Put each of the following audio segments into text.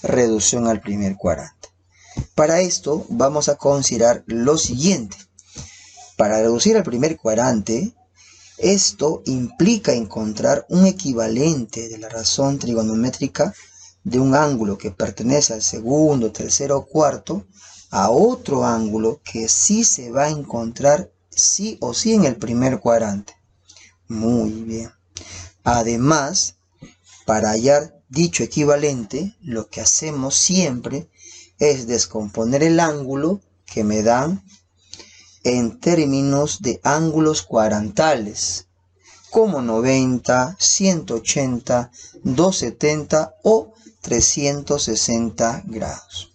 reducción al primer cuadrante. Para esto vamos a considerar lo siguiente. Para reducir al primer cuadrante, esto implica encontrar un equivalente de la razón trigonométrica de un ángulo que pertenece al segundo, tercero o cuarto a otro ángulo que sí se va a encontrar sí o sí en el primer cuadrante. Muy bien. Además, para hallar dicho equivalente, lo que hacemos siempre es descomponer el ángulo que me dan en términos de ángulos cuadrantales, como 90, 180, 270 o 360 grados.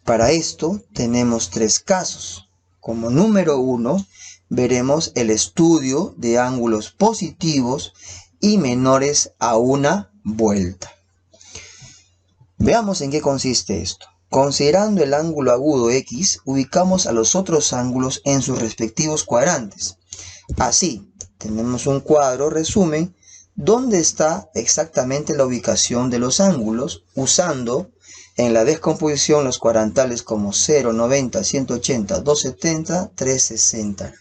Para esto tenemos tres casos. Como número 1, veremos el estudio de ángulos positivos y menores a una vuelta. Veamos en qué consiste esto. Considerando el ángulo agudo X, ubicamos a los otros ángulos en sus respectivos cuadrantes. Así, tenemos un cuadro resumen donde está exactamente la ubicación de los ángulos, usando en la descomposición los cuadrantales como 0, 90, 180, 270, 360.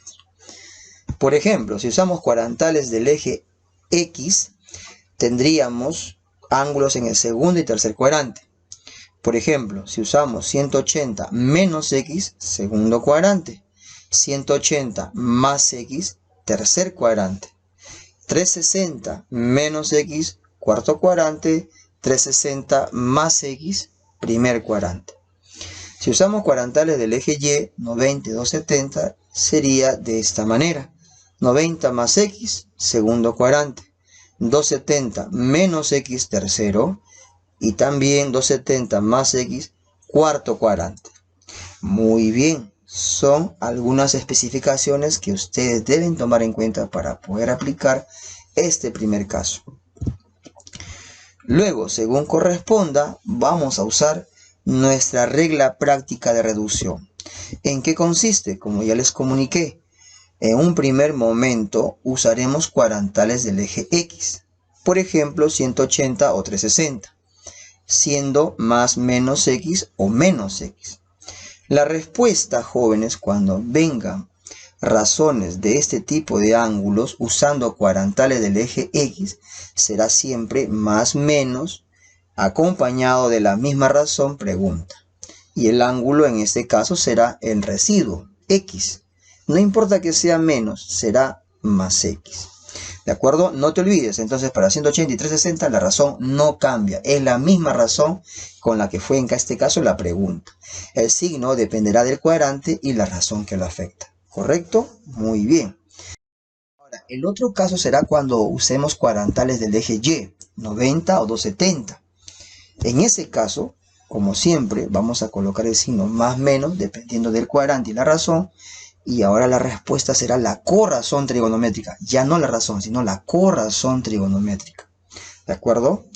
Por ejemplo, si usamos cuadrantales del eje X, tendríamos ángulos en el segundo y tercer cuadrante. Por ejemplo, si usamos 180 menos X, segundo cuadrante. 180 más X, tercer cuadrante. 360 menos X, cuarto cuadrante. 360 más X, primer cuadrante. Si usamos cuadrantales del eje Y, 90 y 270, sería de esta manera. 90 más X, segundo cuadrante. 270 menos X, tercero. Y también 270 más X, cuarto cuadrante. Muy bien, son algunas especificaciones que ustedes deben tomar en cuenta para poder aplicar este primer caso. Luego, según corresponda, vamos a usar nuestra regla práctica de reducción. ¿En qué consiste? Como ya les comuniqué, en un primer momento usaremos cuadrantales del eje X. Por ejemplo, 180 o 360. Siendo más menos X o menos X. La respuesta, jóvenes, cuando vengan razones de este tipo de ángulos usando cuadrantales del eje X, será siempre más menos acompañado de la misma razón pregunta. Y el ángulo en este caso será el residuo, X. No importa que sea menos, será más X. ¿De acuerdo? No te olvides, entonces para 180 y 360 la razón no cambia. Es la misma razón con la que fue en este caso la pregunta. El signo dependerá del cuadrante y la razón que lo afecta. ¿Correcto? Muy bien. Ahora, el otro caso será cuando usemos cuadrantales del eje Y, 90 o 270. En ese caso, como siempre, vamos a colocar el signo más menos dependiendo del cuadrante y la razón. Y ahora la respuesta será la corrazón trigonométrica. Ya no la razón, sino la corrazón trigonométrica. ¿De acuerdo?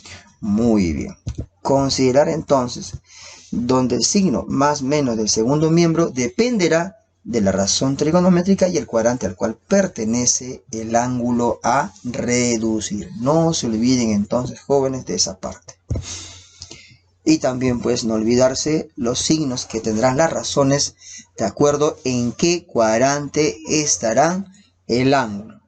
Muy bien. Considerar entonces donde el signo más menos del segundo miembro dependerá de la razón trigonométrica y el cuadrante al cual pertenece el ángulo a reducir. No se olviden entonces, jóvenes, de esa parte. Y también pues no olvidarse los signos que tendrán las razones de acuerdo en qué cuadrante estarán el ángulo.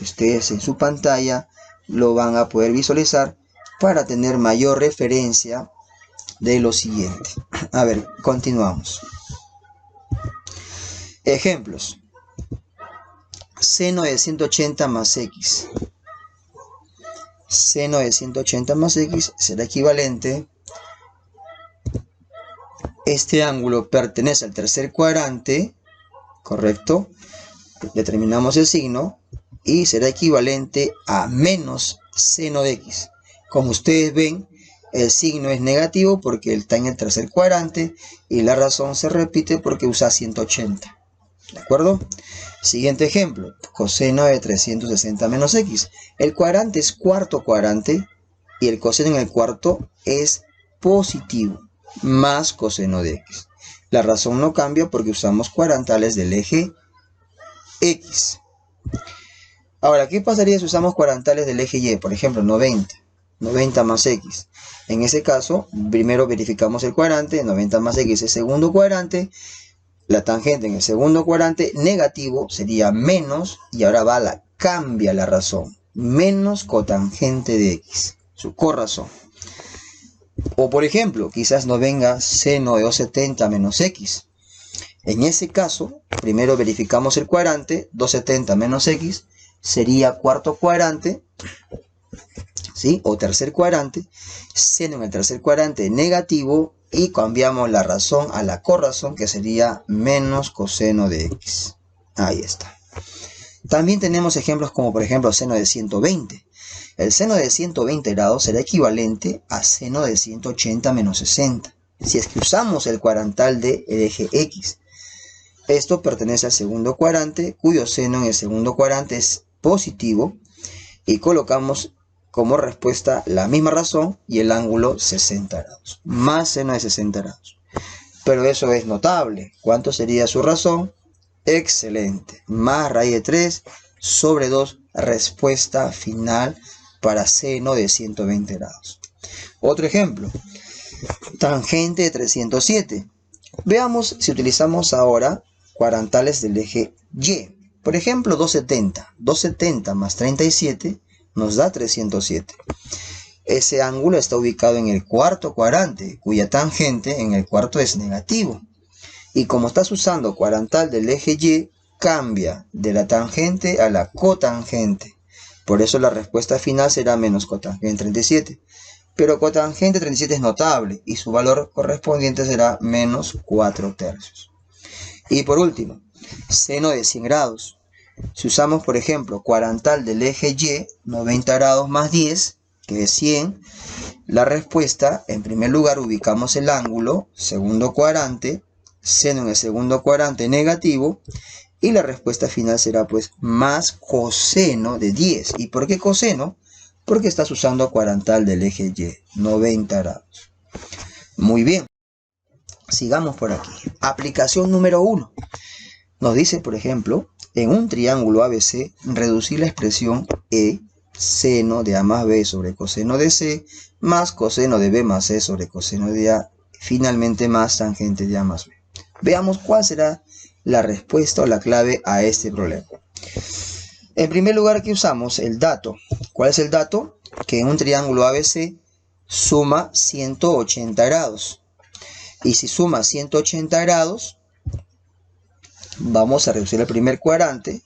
Ustedes en su pantalla lo van a poder visualizar para tener mayor referencia de lo siguiente. A ver, continuamos. Ejemplos. Seno de 180 más X. Seno de 180 más X será equivalente. Este ángulo pertenece al tercer cuadrante, ¿correcto? Determinamos el signo y será equivalente a menos seno de X. Como ustedes ven, el signo es negativo porque está en el tercer cuadrante y la razón se repite porque usa 180. ¿De acuerdo? Siguiente ejemplo, coseno de 360 menos X. El cuadrante es cuarto cuadrante y el coseno en el cuarto es positivo, más coseno de X. La razón no cambia porque usamos cuadrantales del eje X. Ahora, ¿qué pasaría si usamos cuadrantales del eje Y? Por ejemplo, 90. 90 más x. En ese caso, primero verificamos el cuadrante, 90 más x es segundo cuadrante. La tangente en el segundo cuadrante negativo sería menos, y ahora cambia la razón, menos cotangente de x, su corrazón. O por ejemplo, quizás no venga seno de 270 menos x. En ese caso, primero verificamos el cuadrante, 270 menos x sería cuarto cuadrante, ¿sí? O tercer cuadrante, seno en el tercer cuadrante negativo, y cambiamos la razón a la corrazón, que sería menos coseno de x. Ahí está. También tenemos ejemplos como por ejemplo seno de 120. El seno de 120 grados será equivalente a seno de 180 menos 60, si es que usamos el cuadrantal del eje x. Esto pertenece al segundo cuadrante, cuyo seno en el segundo cuadrante es positivo, y colocamos como respuesta la misma razón y el ángulo 60 grados, más seno de 60 grados. Pero eso es notable. ¿Cuánto sería su razón? Excelente. Más raíz de 3 sobre 2, respuesta final para seno de 120 grados. Otro ejemplo, tangente de 307. Veamos si utilizamos ahora cuadrantales del eje Y. Por ejemplo, 270. 270 más 37 nos da 307. Ese ángulo está ubicado en el cuarto cuadrante, cuya tangente en el cuarto es negativo. Y como estás usando cuadrantal del eje Y, cambia de la tangente a la cotangente. Por eso la respuesta final será menos cotangente 37. Pero cotangente 37 es notable y su valor correspondiente será menos 4/3. Y por último, seno de 100 grados. Si usamos, por ejemplo, cuadrantal del eje Y, 90 grados más 10, que es 100, la respuesta, en primer lugar, ubicamos el ángulo, segundo cuadrante, seno en el segundo cuadrante negativo, y la respuesta final será pues más coseno de 10. ¿Y por qué coseno? Porque estás usando cuadrantal del eje Y, 90 grados. Muy bien, sigamos por aquí. Aplicación número 1. Nos dice, por ejemplo, en un triángulo ABC, reducir la expresión E, seno de A más B sobre coseno de C, más coseno de B más C sobre coseno de A, finalmente más tangente de A más B. Veamos cuál será la respuesta o la clave a este problema. En primer lugar, aquí usamos el dato. ¿Cuál es el dato? Que en un triángulo ABC suma 180 grados. Y si suma 180 grados, vamos a reducir el primer cuadrante.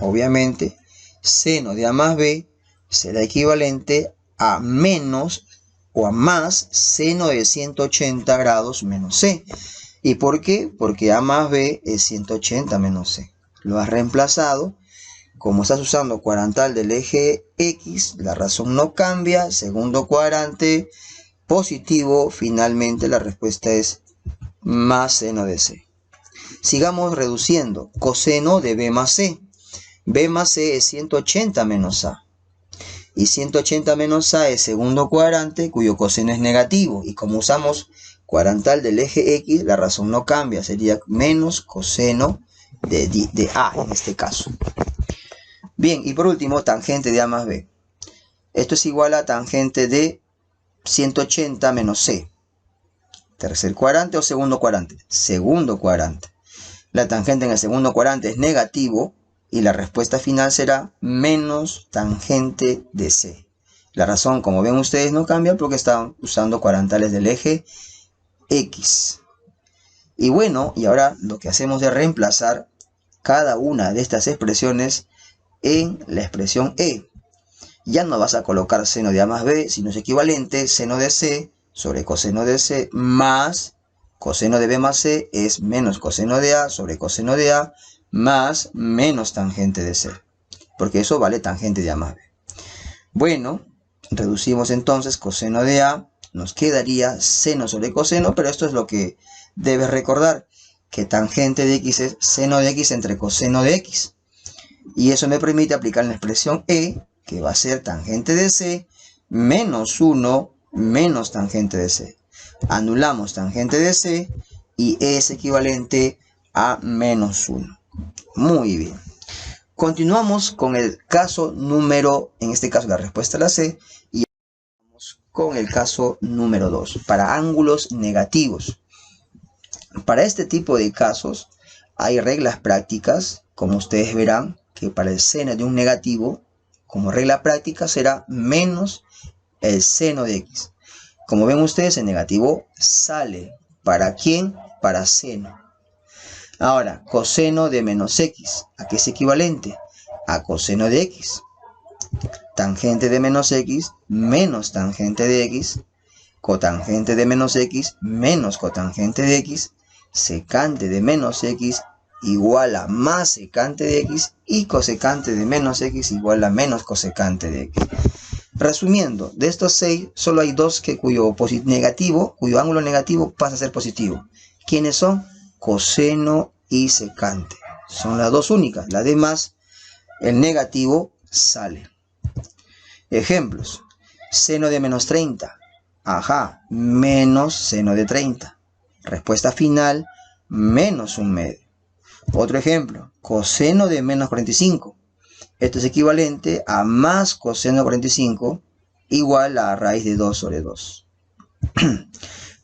Obviamente, seno de A más B será equivalente a menos o a más seno de 180 grados menos C. ¿Y por qué? Porque A más B es 180 menos C. Lo has reemplazado. Como estás usando cuadrantal del eje X, la razón no cambia. Segundo cuadrante positivo. Finalmente la respuesta es más seno de C. Sigamos reduciendo. Coseno de B más C. B más C es 180 menos A. Y 180 menos A es segundo cuadrante, cuyo coseno es negativo. Y como usamos cuadrantal del eje X, la razón no cambia. Sería menos coseno de A en este caso. Bien, y por último, tangente de A más B. Esto es igual a tangente de 180 menos C. ¿Tercer cuadrante o segundo cuadrante? Segundo cuadrante. La tangente en el segundo cuadrante es negativo y la respuesta final será menos tangente de C. La razón, como ven ustedes, no cambia porque están usando cuadrantales del eje X. Y bueno, y ahora lo que hacemos es reemplazar cada una de estas expresiones en la expresión E. Ya no vas a colocar seno de A más B, sino es equivalente seno de C sobre coseno de C más coseno de B más C es menos coseno de A sobre coseno de A más menos tangente de C. Porque eso vale tangente de A más B. Bueno, reducimos entonces coseno de A. Nos quedaría seno sobre coseno, pero esto es lo que debes recordar. Que tangente de X es seno de X entre coseno de X. Y eso me permite aplicar la expresión E, que va a ser tangente de C menos 1 menos tangente de C. Anulamos tangente de C y E es equivalente a menos 1. Muy bien. Continuamos con el caso número, en este caso la respuesta a la C, y con el caso número 2, para ángulos negativos. Para este tipo de casos hay reglas prácticas, como ustedes verán, que para el seno de un negativo, como regla práctica, será menos el seno de x. Como ven ustedes, el negativo sale. ¿Para quién? Para seno. Ahora, coseno de menos x, ¿a qué es equivalente? A coseno de x. Tangente de menos x menos tangente de x, cotangente de menos x menos cotangente de x, secante de menos x igual a más secante de x y cosecante de menos x igual a menos cosecante de x. Resumiendo, de estos 6 solo hay 2 cuyo ángulo negativo pasa a ser positivo. ¿Quiénes son? Coseno y secante. Son las 2 únicas. Las demás, el negativo sale. Ejemplos. Seno de menos 30. Ajá, menos seno de 30. Respuesta final, menos 1/2. Otro ejemplo. Coseno de menos 45. Esto es equivalente a más coseno de 45 igual a raíz de 2 sobre 2.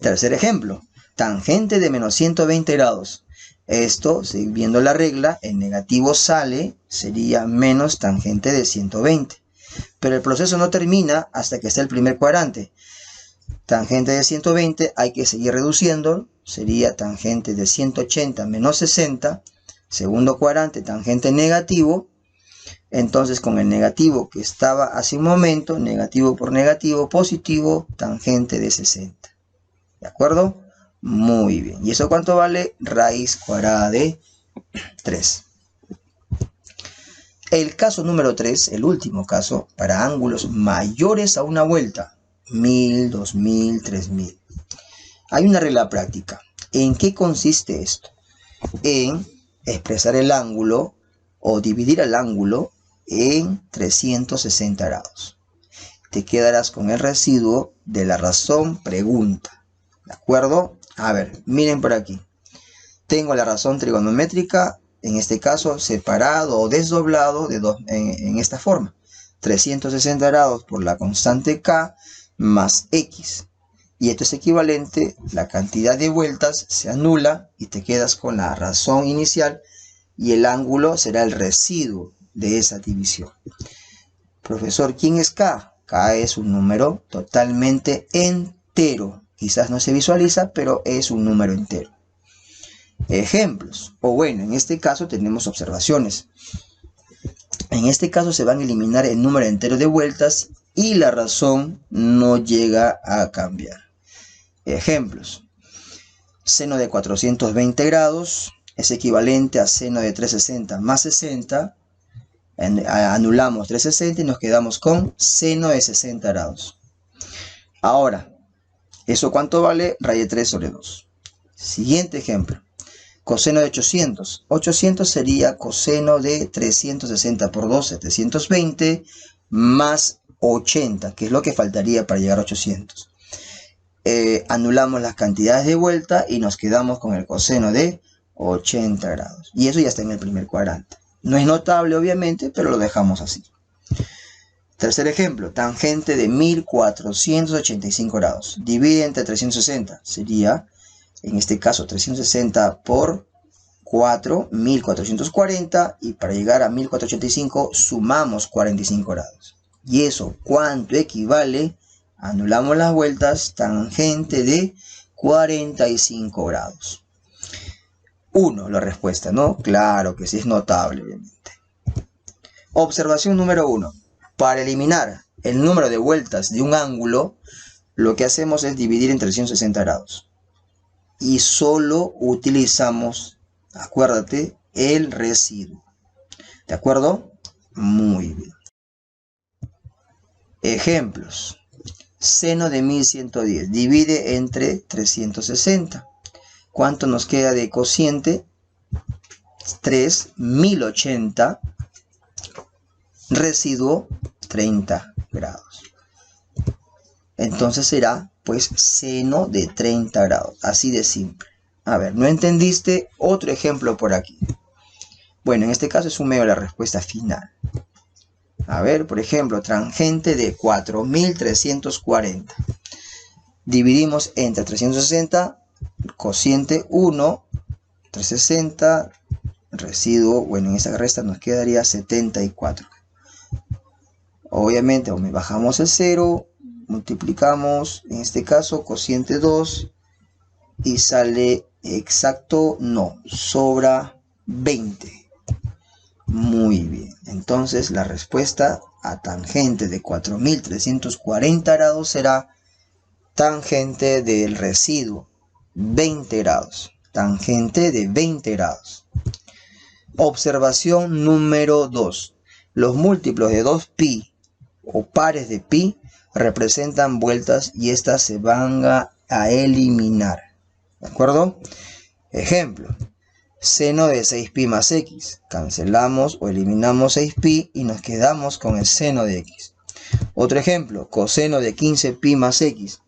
Tercer ejemplo. Tangente de menos 120 grados. Esto, viendo la regla, el negativo sale, sería menos tangente de 120. Pero el proceso no termina hasta que esté el primer cuadrante. Tangente de 120 hay que seguir reduciendo. Sería tangente de 180 menos 60. Segundo cuadrante, tangente negativo. Entonces, con el negativo que estaba hace un momento, negativo por negativo, positivo, tangente de 60. ¿De acuerdo? Muy bien. ¿Y eso cuánto vale? Raíz cuadrada de 3. El caso número 3, el último caso, para ángulos mayores a una vuelta, 1000, 2000, 3000. Hay una regla práctica. ¿En qué consiste esto? En expresar el ángulo o dividir el ángulo en 360 grados. Te quedarás con el residuo de la razón pregunta. ¿De acuerdo? A ver, miren por aquí. Tengo la razón trigonométrica, en este caso separado o desdoblado en esta forma. 360 grados por la constante k más x. Y esto es equivalente, la cantidad de vueltas se anula y te quedas con la razón inicial y el ángulo será el residuo de esa división. Profesor, ¿quién es k? K es un número totalmente entero. Quizás no se visualiza, pero es un número entero. Ejemplos, o bueno, en este caso tenemos observaciones. En este caso se van a eliminar el número entero de vueltas y la razón no llega a cambiar. Ejemplos. Seno de 420 grados es equivalente a seno de 360 más 60. Anulamos 360 y nos quedamos con seno de 60 grados. Ahora, ¿eso cuánto vale? Raíz de 3 sobre 2. Siguiente ejemplo. Coseno de 800. 800 sería coseno de 360 por 2, 720, más 80, que es lo que faltaría para llegar a 800. Anulamos las cantidades de vuelta y nos quedamos con el coseno de 80 grados. Y eso ya está en el primer cuadrante. No es notable, obviamente, pero lo dejamos así. Tercer ejemplo, tangente de 1485 grados. Divide entre 360. Sería, en este caso, 360 por 4, 1440. Y para llegar a 1485 sumamos 45 grados. ¿Y eso cuánto equivale? Anulamos las vueltas, tangente de 45 grados. 1, la respuesta, ¿no? Claro que sí, es notable, obviamente. Observación número 1. Para eliminar el número de vueltas de un ángulo, lo que hacemos es dividir en 360 grados. Y solo utilizamos, acuérdate, el residuo. ¿De acuerdo? Muy bien. Ejemplos. Seno de 1110 divide entre 360. ¿Cuánto nos queda de cociente? 3, 1080, residuo 30 grados. Entonces será, pues, seno de 30 grados. Así de simple. A ver, ¿no entendiste? Otro ejemplo por aquí. Bueno, en este caso es un medio de la respuesta final. A ver, por ejemplo, tangente de 4340. Dividimos entre 360, cociente 1, 360, residuo, bueno, en esta resta nos quedaría 74. Obviamente, bajamos el 0, multiplicamos, en este caso, cociente 2, y sale exacto, no, sobra 20. Muy bien, entonces la respuesta a tangente de 4340 grados será tangente del residuo, 20 grados. Tangente de 20 grados. Observación número 2. Los múltiplos de 2pi o pares de pi representan vueltas y estas se van a eliminar. ¿De acuerdo? Ejemplo. Seno de 6pi más x. Cancelamos o eliminamos 6pi y nos quedamos con el seno de x. Otro ejemplo. Coseno de 15pi más x.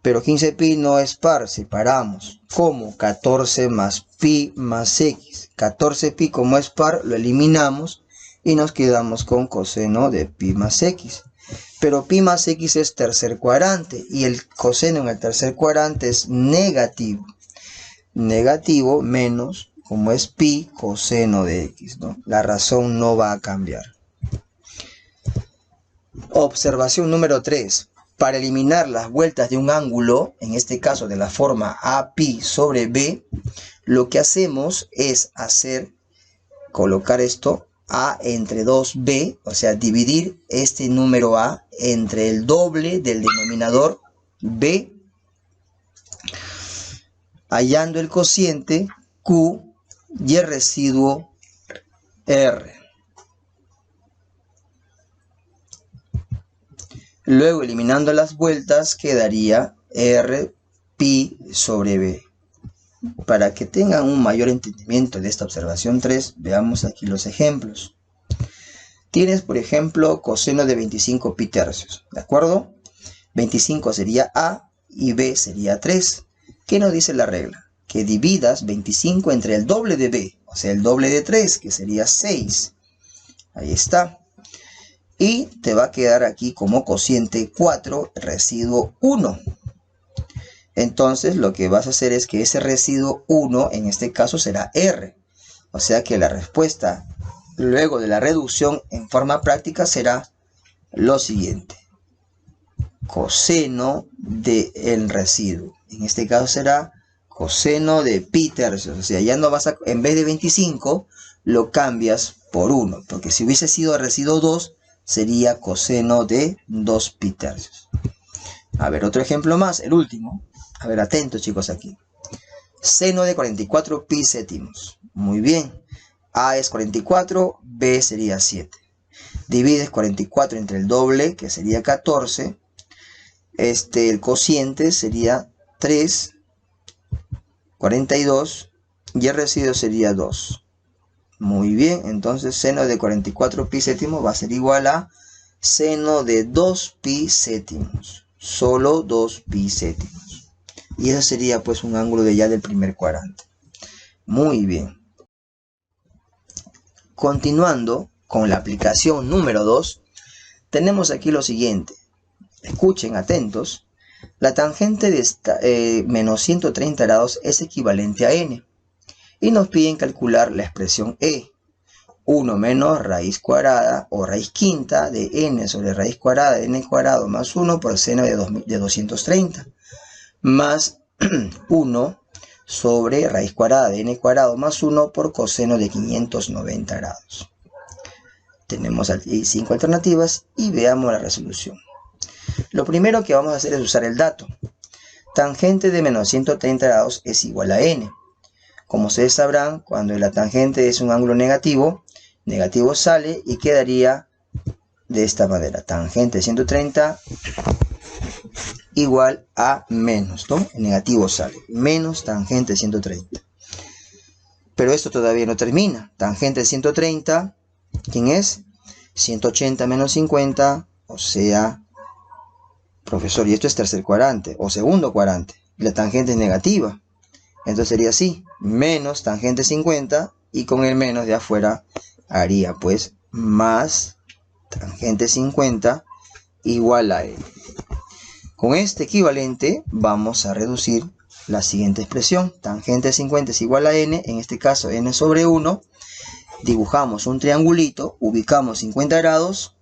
Pero 15pi no es par, separamos. ¿Cómo? 14 más pi más x. 14pi como es par lo eliminamos y nos quedamos con coseno de pi más x. Pero pi más x es tercer cuadrante y el coseno en el tercer cuadrante es negativo. Negativo menos, como es pi, coseno de x, ¿no? La razón no va a cambiar. Observación número 3. Para eliminar las vueltas de un ángulo, en este caso de la forma APi sobre B, lo que hacemos es colocar esto A entre 2B, o sea, dividir este número A entre el doble del denominador B, hallando el cociente Q y el residuo R. Luego, eliminando las vueltas, quedaría R pi sobre B. Para que tengan un mayor entendimiento de esta observación 3, veamos aquí los ejemplos. Tienes, por ejemplo, coseno de 25 pi tercios, ¿de acuerdo? 25 sería A y B sería 3. ¿Qué nos dice la regla? Que dividas 25 entre el doble de B, o sea, el doble de 3, que sería 6. Ahí está. Y te va a quedar aquí como cociente 4, residuo 1. Entonces, lo que vas a hacer es que ese residuo 1, en este caso, será R. O sea que la respuesta, luego de la reducción en forma práctica, será lo siguiente. Coseno del residuo. En este caso será coseno de pi tercios. O sea, ya no vas a, en vez de 25, lo cambias por 1. Porque si hubiese sido residuo 2, sería coseno de 2 pi tercios. A ver, otro ejemplo más, el último. A ver, atentos chicos aquí. Seno de 44 pi séptimos. Muy bien. A es 44, B sería 7. Divides 44 entre el doble, que sería 14. El cociente sería 3, 42, y el residuo sería 2. Muy bien, entonces seno de 44 pi séptimos va a ser igual a seno de 2 pi séptimos. Solo 2 pi séptimos. Y eso sería pues un ángulo de ya del primer cuadrante. Muy bien. Continuando con la aplicación número 2, tenemos aquí lo siguiente. Escuchen atentos. La tangente de menos 130 grados es equivalente a n. Y nos piden calcular la expresión e. 1 menos raíz cuadrada o raíz quinta de n sobre raíz cuadrada de n cuadrado más 1 por seno de 230. Más 1 sobre raíz cuadrada de n cuadrado más 1 por coseno de 590 grados. Tenemos aquí 5 alternativas y veamos la resolución. Lo primero que vamos a hacer es usar el dato. Tangente de menos 130 grados es igual a n. Como ustedes sabrán, cuando la tangente es un ángulo negativo, negativo sale y quedaría de esta manera. Tangente de 130 igual a menos, ¿no? El negativo sale. Menos tangente de 130. Pero esto todavía no termina. Tangente de 130, ¿quién es? 180 menos 50, o sea, profesor, y esto es tercer cuadrante o segundo cuadrante. La tangente es negativa. Entonces sería así. Menos tangente 50 y con el menos de afuera haría pues más tangente 50 igual a n. Con este equivalente vamos a reducir la siguiente expresión. Tangente 50 es igual a n, en este caso n sobre 1. Dibujamos un triangulito, ubicamos 50 grados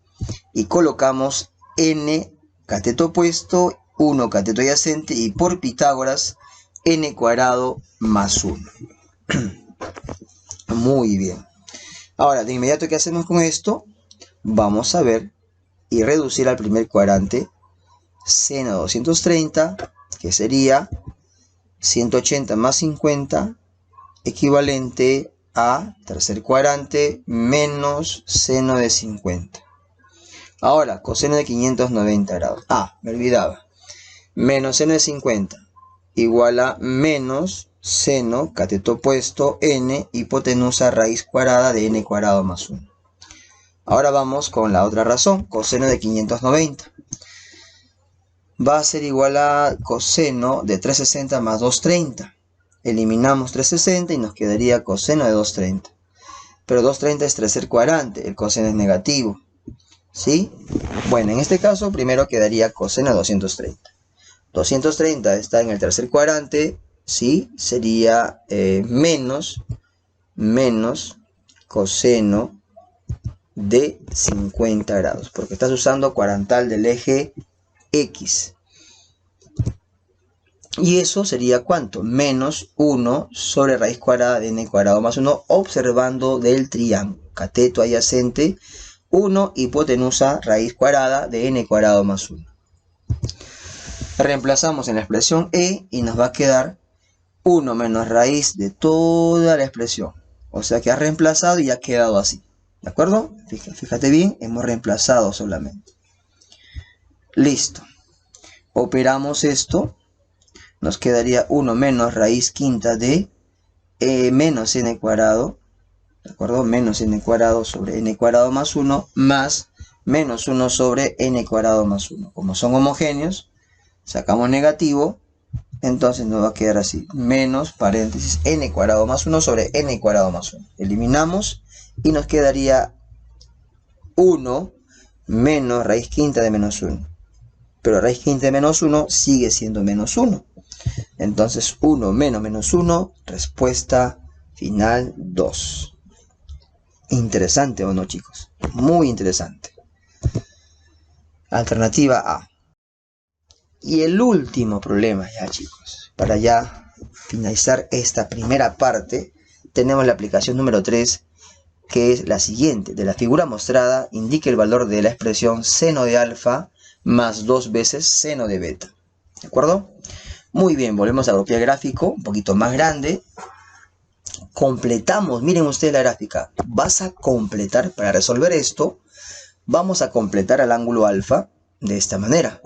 y colocamos n cateto opuesto, 1 cateto adyacente y por Pitágoras n cuadrado más 1. Muy bien. Ahora, de inmediato, ¿qué hacemos con esto? Vamos a ver y reducir al primer cuadrante seno de 230, que sería 180 más 50, equivalente a tercer cuadrante menos seno de 50. Ahora, coseno de 590 grados. Ah, me olvidaba. Menos seno de 50 igual a menos seno, cateto opuesto, n, hipotenusa raíz cuadrada de n cuadrado más 1. Ahora vamos con la otra razón, coseno de 590. Va a ser igual a coseno de 360 más 230. Eliminamos 360 y nos quedaría coseno de 230. Pero 230 es tercer cuadrante, el coseno es negativo. ¿Sí? Bueno, en este caso primero quedaría coseno de 230. 230 está en el tercer cuadrante, ¿sí? Sería menos coseno de 50 grados, porque estás usando cuadrantal del eje X. Y eso sería ¿cuánto? Menos 1 sobre raíz cuadrada de n cuadrado más 1, observando del triángulo. Cateto adyacente, 1, hipotenusa raíz cuadrada de n cuadrado más 1. Reemplazamos en la expresión e y nos va a quedar 1 menos raíz de toda la expresión. O sea que ha reemplazado y ha quedado así. ¿De acuerdo? Fíjate bien, hemos reemplazado solamente. Listo. Operamos esto. Nos quedaría 1 menos raíz quinta de menos n cuadrado. ¿De acuerdo? Menos n cuadrado sobre n cuadrado más 1 más menos 1 sobre n cuadrado más 1. Como son homogéneos, sacamos negativo. Entonces nos va a quedar así. Menos paréntesis n cuadrado más 1 sobre n cuadrado más 1. Eliminamos y nos quedaría 1 menos raíz quinta de menos 1. Pero raíz quinta de menos 1 sigue siendo menos 1. Entonces 1 menos menos 1, respuesta final 2. Interesante, ¿o no, chicos? Muy interesante. Alternativa A. Y el último problema ya, chicos. Para ya finalizar esta primera parte, tenemos la aplicación número 3, que es la siguiente. De la figura mostrada, indique el valor de la expresión seno de alfa más 2 veces seno de beta. ¿De acuerdo? Muy bien, volvemos a bloquear el gráfico, un poquito más grande. Completamos, miren ustedes la gráfica. Vas a completar, para resolver esto, vamos a completar al ángulo alfa de esta manera.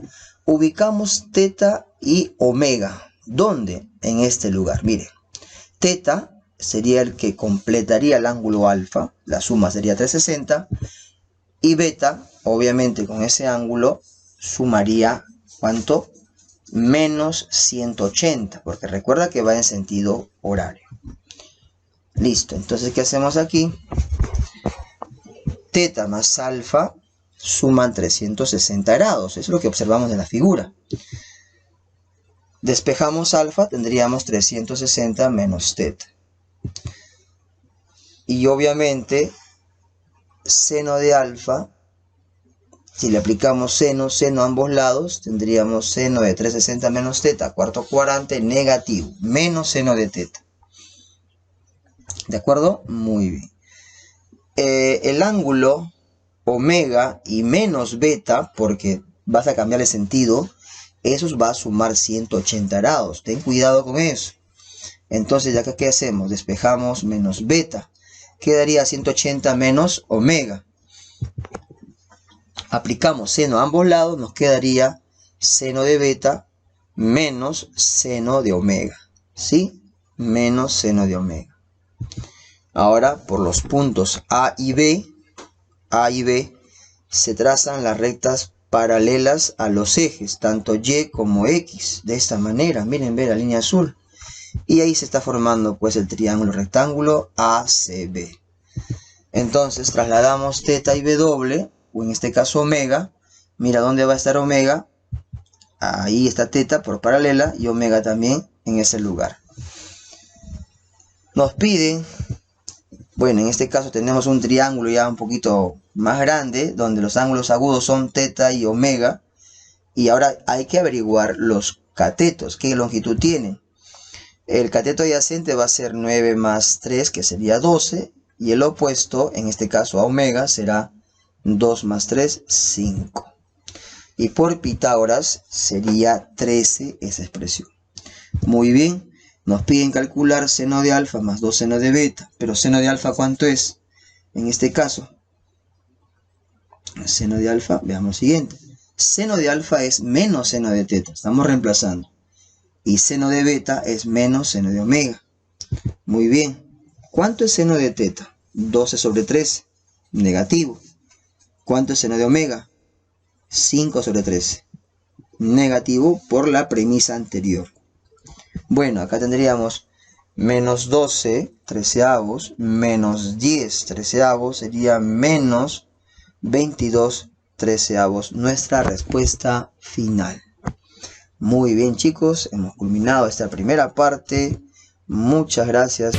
Ubicamos teta y omega. ¿Dónde? En este lugar. Miren, teta sería el que completaría el ángulo alfa, la suma sería 360, y beta, obviamente con ese ángulo, sumaría, ¿cuánto? Menos 180, porque recuerda que va en sentido horario. Listo, entonces, ¿qué hacemos aquí? Teta más alfa suman 360 grados, eso es lo que observamos en la figura. Despejamos alfa, tendríamos 360 menos teta. Y obviamente, seno de alfa, si le aplicamos seno a ambos lados, tendríamos seno de 360 menos teta, cuarto cuadrante, negativo, menos seno de teta. ¿De acuerdo? Muy bien. El ángulo omega y menos beta, porque vas a cambiar el sentido, eso va a sumar 180 grados. Ten cuidado con eso. Entonces, ya que ¿qué hacemos? Despejamos menos beta. Quedaría 180 menos omega. Aplicamos seno a ambos lados, nos quedaría seno de beta menos seno de omega. ¿Sí? Menos seno de omega. Ahora, por los puntos A y B, se trazan las rectas paralelas a los ejes, tanto Y como X. De esta manera, miren, ve la línea azul. Y ahí se está formando pues el triángulo rectángulo ACB. Entonces, trasladamos teta y W. o en este caso omega. Mira dónde va a estar omega. Ahí está teta por paralela y omega también en ese lugar. Nos piden, bueno, en este caso tenemos un triángulo ya un poquito más grande, donde los ángulos agudos son teta y omega. Y ahora hay que averiguar los catetos, qué longitud tienen. El cateto adyacente va a ser 9 más 3, que sería 12. Y el opuesto, en este caso a omega, será 2 más 3, 5. Y por Pitágoras sería 13 esa expresión. Muy bien, nos piden calcular seno de alfa más 2 seno de beta. Pero seno de alfa, ¿cuánto es? En este caso, seno de alfa, veamos lo siguiente. Seno de alfa es menos seno de teta, estamos reemplazando. Y seno de beta es menos seno de omega. Muy bien, ¿cuánto es seno de teta? 12 sobre 13, negativo. ¿Cuánto es seno de omega? 5 sobre 13, negativo por la premisa anterior. Bueno, acá tendríamos menos 12 treceavos, menos 10 treceavos, sería menos 22 treceavos, nuestra respuesta final. Muy bien chicos, hemos culminado esta primera parte. Muchas gracias.